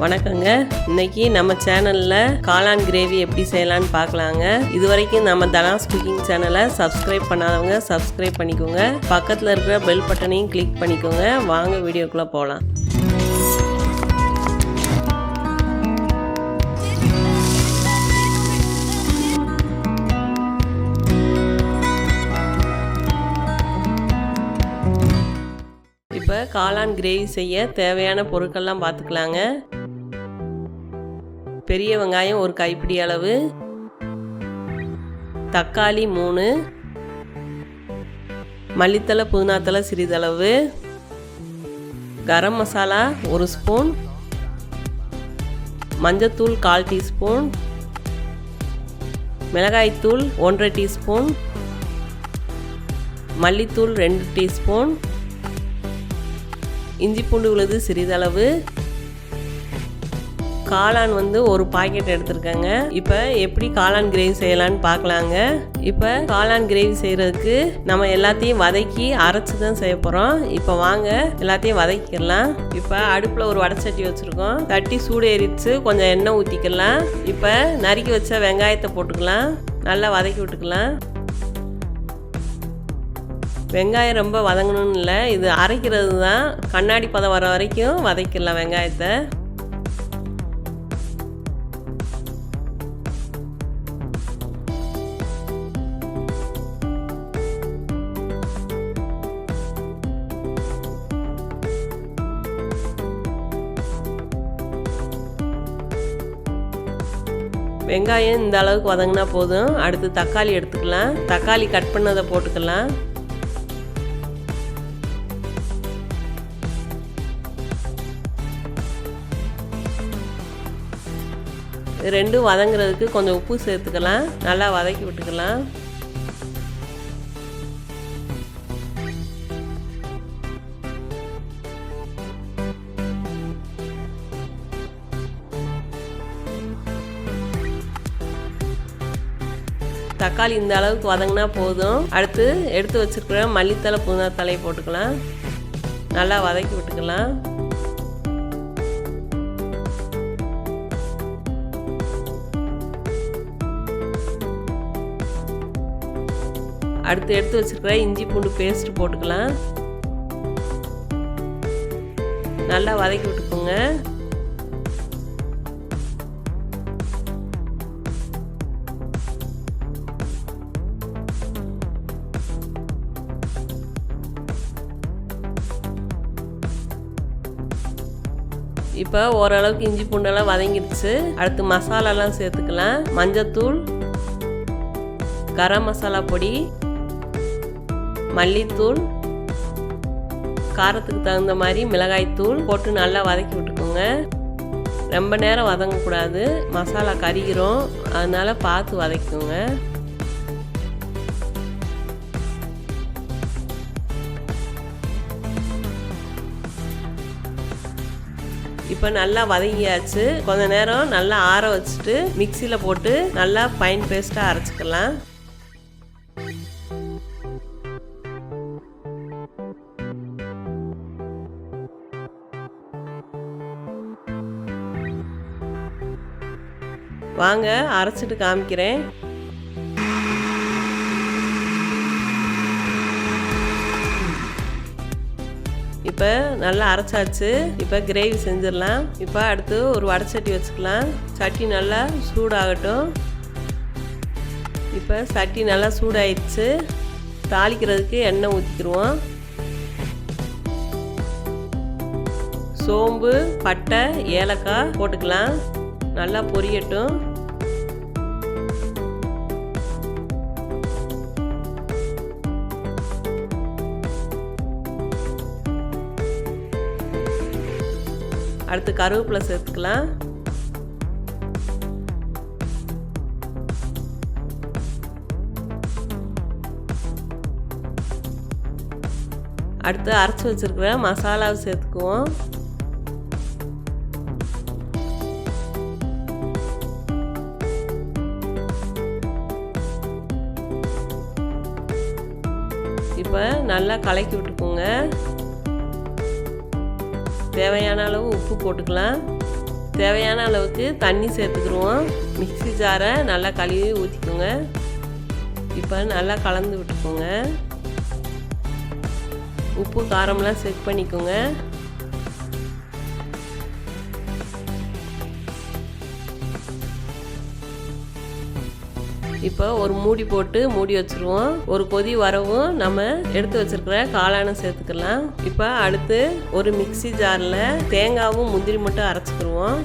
வணக்கங்க. இன்னைக்கு நம்ம சேனலில் காளான் கிரேவி எப்படி செய்யலான்னு பார்க்கலாங்க. இது வரைக்கும் நம்ம தனாஸ் குக்கிங் சேனலை சப்ஸ்கிரைப் பண்ணாதவங்க சப்ஸ்கிரைப் பண்ணிக்கோங்க. பக்கத்தில் இருக்கிற பெல் பட்டனையும் கிளிக் பண்ணிக்கோங்க. வாங்க வீடியோக்குள்ளே போகலாம். இப்போ காளான் கிரேவி செய்ய தேவையான பொருட்கள்லாம் பார்த்துக்கலாங்க. பெரிய வெங்காயம் ஒரு கைப்பிடி அளவு, தக்காளி 3, மல்லித்தலை புதினாத்தலை சிறிதளவு, கரம் மசாலா 1 ஸ்பூன், மஞ்சத்தூள் 1/4 டீஸ்பூன், மிளகாய்த்தூள் 1/2 டீஸ்பூன், மல்லித்தூள் 2 டீஸ்பூன், இஞ்சி பூண்டு விழுது சிறிதளவு, காளான் ஒரு பாக்கெட் எடுத்துருக்கேங்க. இப்போ எப்படி காளான் கிரேவி செய்யலான்னு பார்க்கலாங்க. இப்போ காளான் கிரேவி செய்கிறதுக்கு நம்ம எல்லாத்தையும் வதக்கி அரைச்சி தான் செய்ய போகிறோம். இப்போ வாங்க எல்லாத்தையும் வதக்கிடலாம். இப்போ அடுப்பில் ஒரு வடைச்சட்டி வச்சுருக்கோம். தட்டி சூடு ஏறிடுச்சு. கொஞ்சம் எண்ணெய் ஊற்றிக்கலாம். இப்போ நறுக்கி வச்ச வெங்காயத்தை போட்டுக்கலாம். நல்லா வதக்கி விட்டுக்கலாம். வெங்காயம் ரொம்ப வதங்கணும்னு இல்லை, இது அரைக்கிறது தான். கண்ணாடி பதம் வர வரைக்கும் வதக்கிடலாம் வெங்காயத்தை. வெங்காயம் இந்த அளவுக்கு வதங்கினா போதும். அடுத்து தக்காளி எடுத்துக்கலாம். தக்காளி கட் பண்ணதை போட்டுக்கலாம். ரெண்டும் வதங்குறதுக்கு கொஞ்சம் உப்பு சேர்த்துக்கலாம். நல்லா வதக்கி விட்டுக்கலாம். தக்காளி இந்த அளவுக்கு வதங்கினா போதும். அடுத்து எடுத்து வச்சிருக்கிற மல்லித்தலை புதினாத்தலையை போட்டுக்கலாம். நல்லா வதக்கி விட்டுக்கலாம். அடுத்து எடுத்து வச்சிருக்கிற இஞ்சி பூண்டு பேஸ்ட் போட்டுக்கலாம். நல்லா வதக்கி விட்டுக்கோங்க. இப்போ ஓரளவுக்கு இஞ்சி பூண்டெல்லாம் வதங்கிடுச்சு. அடுத்து மசாலாலாம் சேர்த்துக்கலாம். மஞ்சத்தூள், கரம் மசாலா பொடி, மல்லித்தூள், காரத்துக்கு தகுந்த மாதிரி மிளகாய்த்தூள் போட்டு நல்லா வதக்கி விட்டுக்கோங்க. ரொம்ப நேரம் வதங்கக்கூடாது, மசாலா கரிகிறோம். அதனால பார்த்து வதக்கிக்கோங்க. இப்போ நல்லா வதங்கியாச்சு. கொஞ்ச நேரம் நல்லா ஆற வச்சுட்டு மிக்சியில் போட்டு நல்லா ஃபைன் பேஸ்ட்டாக அரைச்சிக்கலாம். வாங்க அரைச்சிட்டு காமிக்கிறேன். இப்போ நல்லா அரைச்சாச்சு. இப்போ கிரேவி செஞ்சிடலாம். இப்போ அடுத்து ஒரு வடைச்சட்டி வச்சுக்கலாம். சட்டி நல்லா சூடாகட்டும். இப்போ சட்டி நல்லா சூடாயிடுச்சு. தாளிக்கிறதுக்கு எண்ணெய் ஊற்றிக்கிடுவோம். சோம்பு, பட்டை, ஏலக்காய் போட்டுக்கலாம். நல்லா பொரியட்டும். அடுத்து கருவேப்பிலை சேர்த்துக்கலாம். அடுத்து அரைச்சி வச்சிருக்கிற மசாலாவை சேர்த்துக்குவோம். இப்போ நல்லா கலக்கி விட்டுக்கோங்க. தேவையான அளவு உப்பு போட்டுக்கலாம். தேவையான அளவுக்கு தண்ணி சேர்த்துக்கிடுவோம். மிக்ஸி ஜாரை நல்லா கழுவி ஊற்றிக்கோங்க. இப்போ நல்லா கலந்து விட்டுக்கோங்க. உப்பு காரம்லாம் செக் பண்ணிக்கோங்க. இப்போ ஒரு மூடி போட்டு மூடி வச்சுருவோம். ஒரு கொதி வரவும் நம்ம எடுத்து வச்சிருக்கிற காளானை சேர்த்துக்கலாம். இப்போ அடுத்து ஒரு மிக்ஸி ஜாரில் தேங்காவும் முந்திரி மட்டும் அரைச்சிக்கிடுவோம்.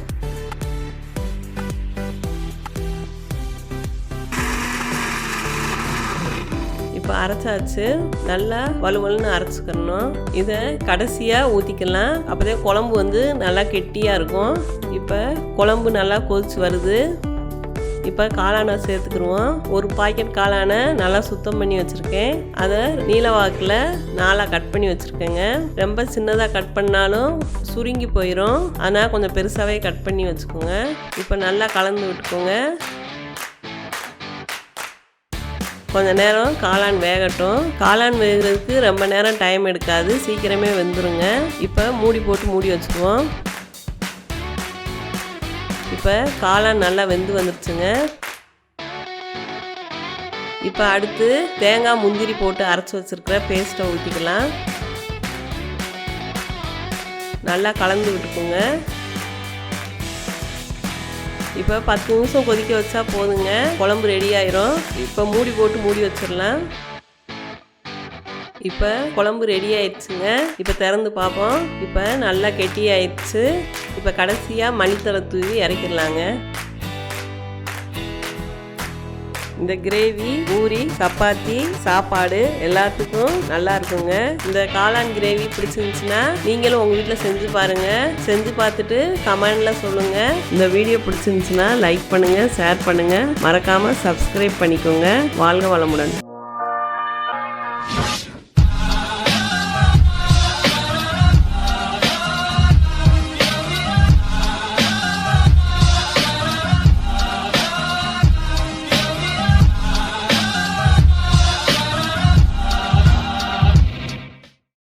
இப்போ அரைச்சாச்சு. நல்லா வலுவலுன்னு அரைச்சிக்கணும். இதை கடைசியாக ஊற்றிக்கலாம். அப்போதான் குழம்பு நல்லா கெட்டியாக இருக்கும். இப்போ குழம்பு நல்லா கொதிச்சு வருது. இப்போ காளானை சேர்த்துக்கிடுவோம். ஒரு பாக்கெட் காளானை நல்லா சுத்தம் பண்ணி வச்சுருக்கேன். அதை நீல வாக்கில் 4 கட் பண்ணி வச்சுருக்கேங்க. ரொம்ப சின்னதாக கட் பண்ணாலும் சுருங்கி போயிடும். அதனால் கொஞ்சம் பெருசாகவே கட் பண்ணி வச்சுக்கோங்க. இப்போ நல்லா கலந்து விட்டுக்கோங்க. கொஞ்சம் நேரம் காளான் வேகட்டும். காளான் வேகிறதுக்கு ரொம்ப நேரம் டைம் எடுக்காது, சீக்கிரமே வெந்துருங்க. இப்போ மூடி போட்டு மூடி வச்சுக்குவோம். இப்போ காளான் நல்லா வெந்து வந்துருச்சுங்க. இப்போ அடுத்து தேங்காய் முந்திரி போட்டு அரைச்சி வச்சுருக்கிற பேஸ்ட்டை ஊற்றிக்கலாம். நல்லா கலந்து விட்டுக்கோங்க. இப்போ 10 நிமிஷம் கொதிக்க வச்சா போதுங்க, குழம்பு ரெடி ஆயிரும். இப்போ மூடி போட்டு மூடி வச்சிடலாம். இப்போ குழம்பு ரெடி ஆயிடுச்சுங்க. இப்போ திறந்து பார்ப்போம். இப்போ நல்லா கெட்டி ஆயிடுச்சு. இப்போ கடைசியாக மல்லித்தழை தூவி இறக்கிடலாங்க. இந்த கிரேவி பூரி, சப்பாத்தி, சாப்பாடு எல்லாத்துக்கும் நல்லா இருக்குங்க. இந்த காளான் கிரேவி பிடிச்சிருந்துச்சுன்னா நீங்களும் உங்கள் வீட்டில் செஞ்சு பாருங்கள். செஞ்சு பார்த்துட்டு கமெண்டில் சொல்லுங்கள். இந்த வீடியோ பிடிச்சிருந்துச்சுன்னா லைக் பண்ணுங்கள், ஷேர் பண்ணுங்கள், மறக்காமல் சப்ஸ்கிரைப் பண்ணிக்கோங்க. வாழ்க வளமுடன்.